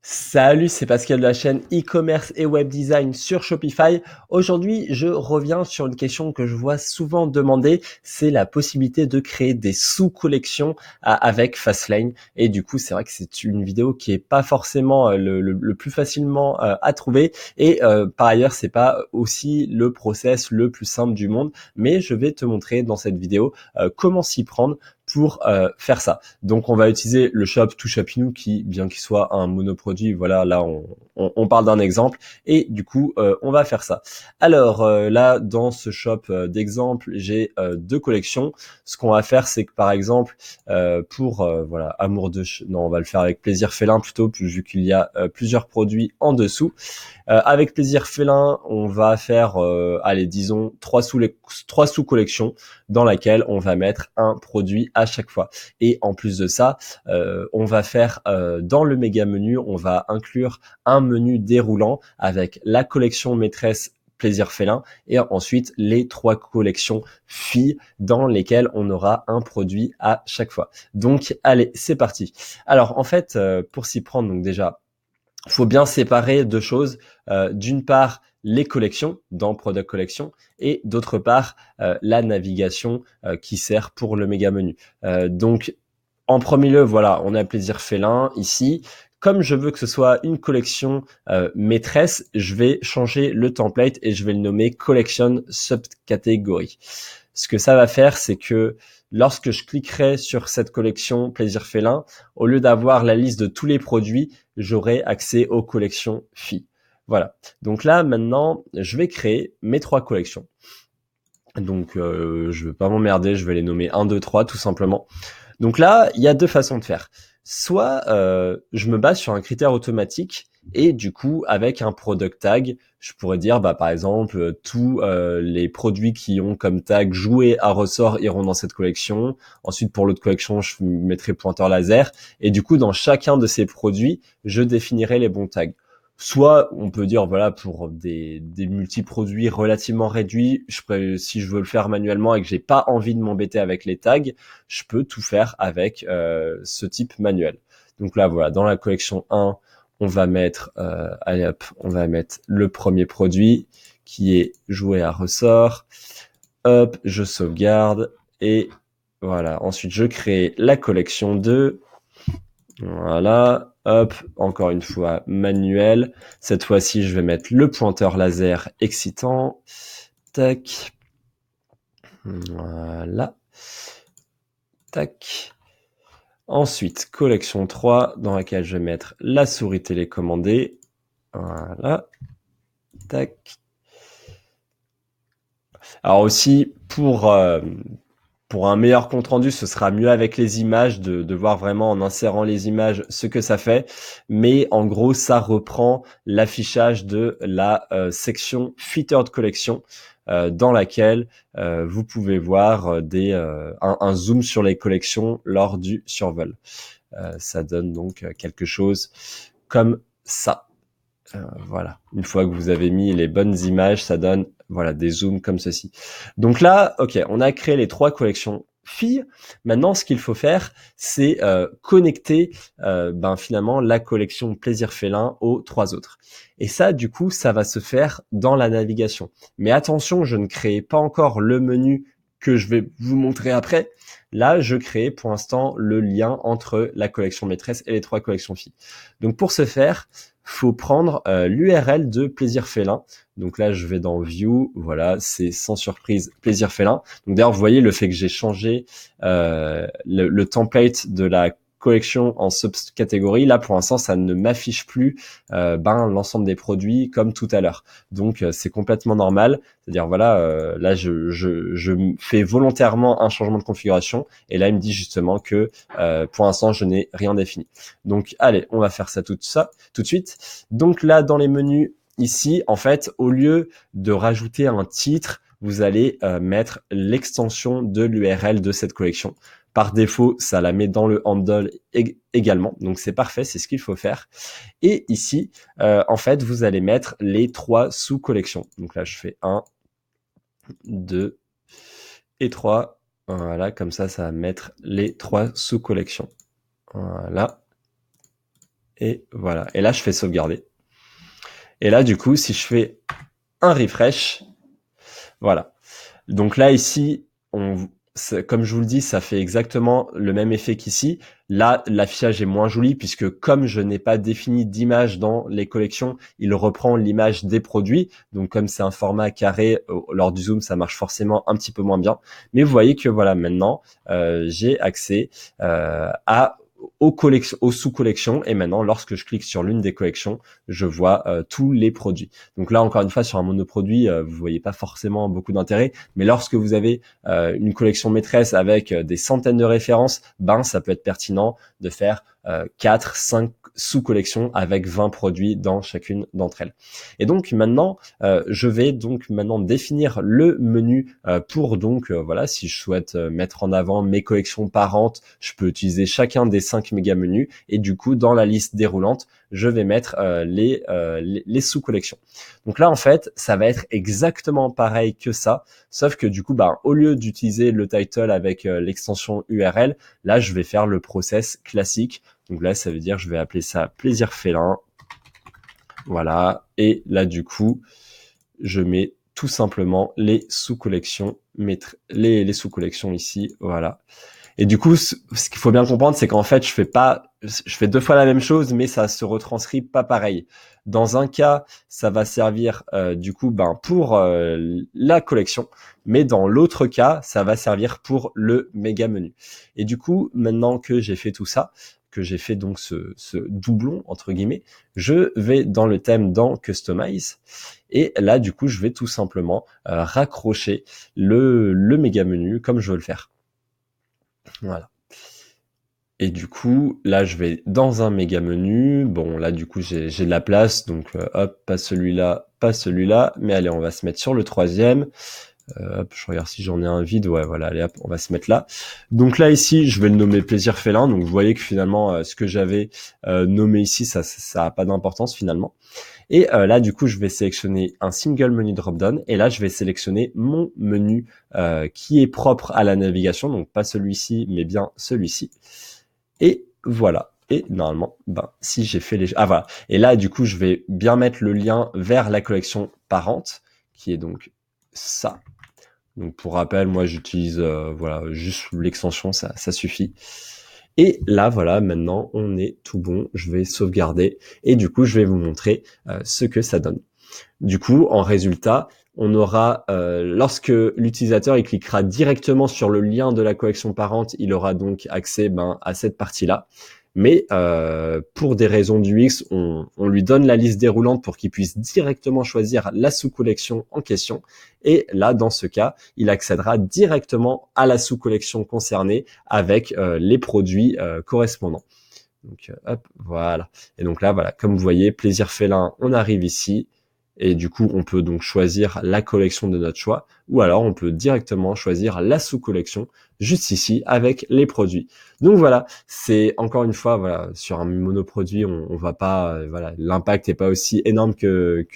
Salut, c'est Pascal de la chaîne e-commerce et web design sur Shopify. Aujourd'hui, je reviens sur une question que je vois souvent demander, c'est la possibilité de créer des sous-collections avec Fastlane. Et du coup, c'est vrai que c'est une vidéo qui est pas forcément le plus facilement à trouver. Et par ailleurs, c'est pas aussi le process le plus simple du monde. Mais je vais te montrer dans cette vidéo comment s'y prendre pour faire ça. Donc on va utiliser le shop Touchapinou qui, bien qu'il soit un monoproduit, voilà, là on parle d'un exemple et du coup on va faire ça. Alors là dans ce shop d'exemple, j'ai deux collections. Ce qu'on va faire, c'est que par exemple pour voilà, amour de non, on va le faire avec plaisir félin plutôt vu qu'il y a plusieurs produits en dessous. Avec plaisir félin, on va faire, allez, disons trois sous-collections dans laquelle on va mettre un produit à chaque fois. Et en plus de ça, on va faire dans le méga menu, on va inclure un menu déroulant avec la collection maîtresse plaisir félin et ensuite les trois collections filles dans lesquelles on aura un produit à chaque fois. Donc allez, c'est parti. Alors en fait, pour s'y prendre, donc déjà il faut bien séparer deux choses. D'une part, les collections dans Product Collection et d'autre part, la navigation qui sert pour le méga menu. Donc, en premier lieu, voilà, on a plaisir félin ici. Comme je veux que ce soit une collection maîtresse, je vais changer le template et je vais le nommer Collection Subcategory. Ce que ça va faire, c'est que lorsque je cliquerai sur cette collection plaisir félin, au lieu d'avoir la liste de tous les produits, j'aurai accès aux collections filles. Voilà. Donc là, maintenant, je vais créer mes trois collections. Donc, je vais pas m'emmerder, je vais les nommer 1, 2, 3, tout simplement. Donc là, il y a deux façons de faire. Soit je me base sur un critère automatique et du coup, avec un product tag, je pourrais dire, bah, par exemple, tous les produits qui ont comme tag jouer à ressort iront dans cette collection. Ensuite, pour l'autre collection, je mettrai pointeur laser. Et du coup, dans chacun de ces produits, je définirai les bons tags. Soit on peut dire voilà pour des multi-produits relativement réduits, si je veux le faire manuellement et que j'ai pas envie de m'embêter avec les tags, je peux tout faire avec ce type manuel. Donc là voilà, dans la collection 1, on va mettre allez hop, on va mettre le premier produit qui est joué à ressort. Hop, je sauvegarde et voilà, ensuite je crée la collection 2. Voilà, hop, encore une fois manuel. Cette fois-ci, je vais mettre le pointeur laser excitant. Tac. Voilà. Tac. Ensuite, collection 3, dans laquelle je vais mettre la souris télécommandée. Voilà. Tac. Alors aussi, pour un meilleur compte rendu, ce sera mieux avec les images, de voir vraiment en insérant les images ce que ça fait. Mais en gros, ça reprend l'affichage de la section Featured Collection dans laquelle vous pouvez voir un zoom sur les collections lors du survol. Ça donne donc quelque chose comme ça. Voilà. Une fois que vous avez mis les bonnes images, ça donne voilà des zooms comme ceci. Donc là, ok, on a créé les trois collections filles. Maintenant, ce qu'il faut faire, c'est connecter finalement la collection plaisir félin aux trois autres. Et ça, du coup, ça va se faire dans la navigation. Mais attention, je ne crée pas encore le menu que je vais vous montrer après. Là, je crée pour l'instant le lien entre la collection maîtresse et les trois collections filles. Donc pour ce faire, faut prendre l'URL de plaisir félin. Donc là, je vais dans View, voilà, c'est sans surprise plaisir félin. Donc d'ailleurs, vous voyez le fait que j'ai changé le template de la collection en subcatégorie. Là, pour l'instant, ça ne m'affiche plus l'ensemble des produits comme tout à l'heure. Donc c'est complètement normal. C'est-à-dire voilà, là, je fais volontairement un changement de configuration et là, il me dit justement que pour l'instant, je n'ai rien défini. Donc allez, on va faire ça tout de suite. Donc là, dans les menus, ici, en fait, au lieu de rajouter un titre, vous allez mettre l'extension de l'URL de cette collection. Par défaut, ça la met dans le handle également. Donc c'est parfait, c'est ce qu'il faut faire. Et ici, en fait, vous allez mettre les trois sous-collections. Donc là, je fais 1, 2 et 3. Voilà, comme ça va mettre les trois sous-collections. Voilà. Et voilà. Et là, je fais sauvegarder. Et là, du coup, si je fais un refresh, voilà. Donc là, ici, comme je vous le dis, ça fait exactement le même effet qu'ici. Là, l'affichage est moins joli puisque comme je n'ai pas défini d'image dans les collections, il reprend l'image des produits. Donc comme c'est un format carré, lors du zoom, ça marche forcément un petit peu moins bien. Mais vous voyez que voilà, maintenant, j'ai accès aux sous-collections, et maintenant lorsque je clique sur l'une des collections, je vois tous les produits. Donc là, encore une fois, sur un monoproduit, vous voyez pas forcément beaucoup d'intérêt, mais lorsque vous avez une collection maîtresse avec des centaines de références, ça peut être pertinent de faire 4, 5 sous-collections avec 20 produits dans chacune d'entre elles. Et donc maintenant, je vais donc maintenant définir le menu pour donc voilà, si je souhaite mettre en avant mes collections parentes, je peux utiliser chacun des 5 méga menus, et du coup dans la liste déroulante, je vais mettre les sous-collections. Donc là en fait, ça va être exactement pareil que ça, sauf que du coup au lieu d'utiliser le title avec l'extension URL, là je vais faire le process classique. Donc là, ça veut dire je vais appeler ça plaisir félin. Voilà. Et là, du coup, je mets tout simplement les sous-collections, les sous-collections ici. Voilà. Et du coup, ce qu'il faut bien comprendre, c'est qu'en fait, je fais 2 fois la même chose, mais ça se retranscrit pas pareil. Dans un cas, ça va servir du coup pour la collection, mais dans l'autre cas, ça va servir pour le méga menu. Et du coup, maintenant que j'ai fait tout ça, que j'ai fait donc ce doublon entre guillemets, je vais dans le thème dans Customize, et là du coup je vais tout simplement raccrocher le méga menu comme je veux le faire. Voilà. Et du coup, là, je vais dans un méga menu. Bon, là, du coup, j'ai de la place. Donc, hop, pas celui-là, pas celui-là. Mais allez, on va se mettre sur le troisième. Hop, je regarde si j'en ai un vide. Ouais, voilà, allez, hop, on va se mettre là. Donc là, ici, je vais le nommer plaisir félin. Donc, vous voyez que finalement, ce que j'avais nommé ici, ça a pas d'importance finalement. Et là, du coup, je vais sélectionner un single menu drop-down. Et là, je vais sélectionner mon menu qui est propre à la navigation. Donc, pas celui-ci, mais bien celui-ci. Et voilà. Et normalement, si j'ai fait les... Ah voilà. Et là, du coup, je vais bien mettre le lien vers la collection parente, qui est donc ça. Donc, pour rappel, moi, j'utilise voilà, juste l'extension, ça suffit. Et là, voilà, maintenant, on est tout bon. Je vais sauvegarder. Et du coup, je vais vous montrer ce que ça donne. Du coup, en résultat, on aura, lorsque l'utilisateur il cliquera directement sur le lien de la collection parente, il aura donc accès à cette partie-là. Mais pour des raisons d'UX, on lui donne la liste déroulante pour qu'il puisse directement choisir la sous-collection en question. Et là, dans ce cas, il accédera directement à la sous-collection concernée avec les produits correspondants. Donc, hop, voilà. Et donc là, voilà, comme vous voyez, plaisir félin, on arrive ici. Et du coup, on peut donc choisir la collection de notre choix, ou alors on peut directement choisir la sous-collection juste ici avec les produits. Donc voilà, c'est encore une fois, voilà, sur un monoproduit, on va pas, voilà, l'impact est pas aussi énorme que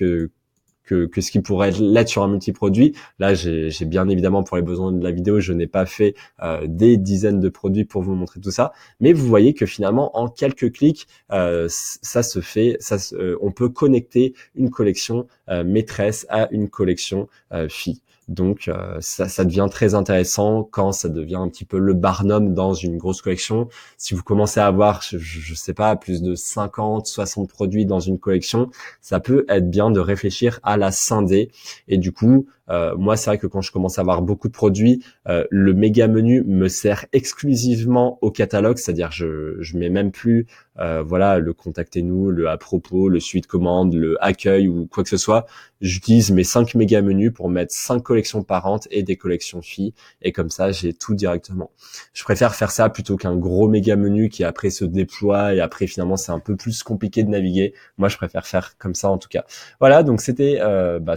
ce qui pourrait l'être sur un multiproduit. Là, j'ai bien évidemment, pour les besoins de la vidéo, je n'ai pas fait des dizaines de produits pour vous montrer tout ça, mais vous voyez que finalement, en quelques clics, ça se fait, on peut connecter une collection maîtresse à une collection fille. Donc ça devient très intéressant quand ça devient un petit peu le barnum dans une grosse collection. Si vous commencez à avoir, je sais pas, plus de 50, 60 produits dans une collection, ça peut être bien de réfléchir à la scinder. Et du coup, moi, c'est vrai que quand je commence à avoir beaucoup de produits, le méga menu me sert exclusivement au catalogue, c'est-à-dire je mets même plus voilà, le contactez-nous, le à propos, le suite commande, le accueil ou quoi que ce soit. J'utilise mes 5 méga menus pour mettre 5 collections parentes et des collections filles, et comme ça j'ai tout directement. Je préfère faire ça plutôt qu'un gros méga menu qui après se déploie et après finalement c'est un peu plus compliqué de naviguer. Moi je préfère faire comme ça en tout cas. Voilà, donc c'était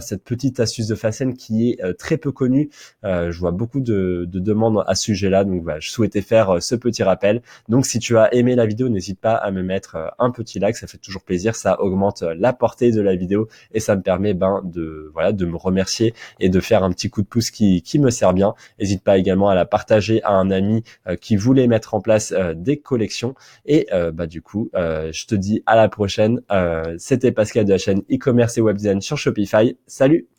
cette petite astuce de Facen qui est très peu connu. Je vois beaucoup de demandes à ce sujet-là, donc voilà, je souhaitais faire ce petit rappel. Donc si tu as aimé la vidéo, n'hésite pas à me mettre un petit like, ça fait toujours plaisir, ça augmente la portée de la vidéo et ça me permet de me remercier et de faire un petit coup de pouce qui me sert bien. N'hésite pas également à la partager à un ami qui voulait mettre en place des collections. Et du coup, je te dis à la prochaine. C'était Pascal de la chaîne e-commerce et web design sur Shopify. Salut!